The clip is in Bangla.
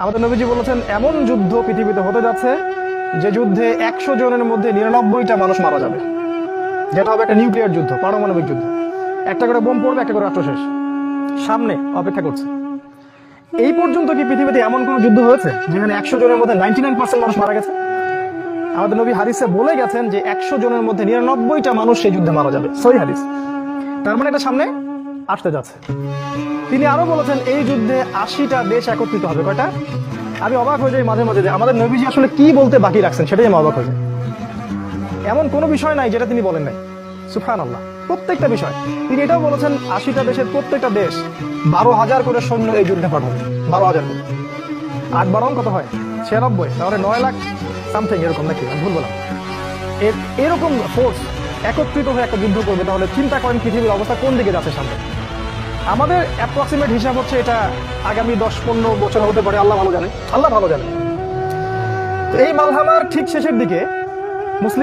আমাদের নবীজি বলেছেন এমন যুদ্ধ পৃথিবীতে হতে যাচ্ছে যে যুদ্ধে 100 জনের মধ্যে 99টা মানুষ মারা যাবে, যেটা হবে একটা নিউক্লিয়ার যুদ্ধ, পারমাণবিক যুদ্ধ। একটা করে বোম পড়বে, একটা করে রাষ্ট্র শেষ, সামনে অপেক্ষা করছে। এই পর্যন্ত কি পৃথিবীতে এমন কোন যুদ্ধ হয়েছে যেখানে 100 জনের মধ্যে 99% মানুষ মারা গেছে? আমাদের নবী হাদিসে বলে গেছেন যে 100 জনের মধ্যে 99টা মানুষ সেই যুদ্ধে মারা যাবে, সহি হাদিস। তার মানে এটা সামনে আসতে যাচ্ছে। তিনি আরো বলেছেন এই যুদ্ধে 80টা দেশ একত্রিত হবে। কয়টা? আমি অবাক হয়ে যাই মাঝে মাঝে যে আমাদের নবীজি আসলে কি বলতে বাকি রাখছেন, সেটাই আমি অবাক হয়ে যাই। এমন কোনো বিষয় নাই যেটা তিনি বলেন নাই, সুবহানাল্লাহ। প্রত্যেকটা বিষয় তিনি এটাও বলেছেন 80টা দেশের প্রত্যেকটা দেশ 12,000 করে সৈন্য এই যুদ্ধে পাঠাবে, 12,000 করে। 8 কত হয়? 96, তাহলে 9 লাখ সামথিং এরকম, নাকি আমি ভুল বললাম? এরকম ফোর্স একত্রিত হয়ে একটা যুদ্ধ করবে, তাহলে চিন্তা করেন পৃথিবীর অবস্থা কোন দিকে যাচ্ছে সামনে। আমাদের অ্যাপ্রক্সিমেট হিসাব হচ্ছে এটা আগামী 10-15 বছর হতে পারে, আল্লাহ ভালো জানে, আল্লাহ ভালো জানে। তো এই মালহামার ঠিক শেষের দিকে মুসলিম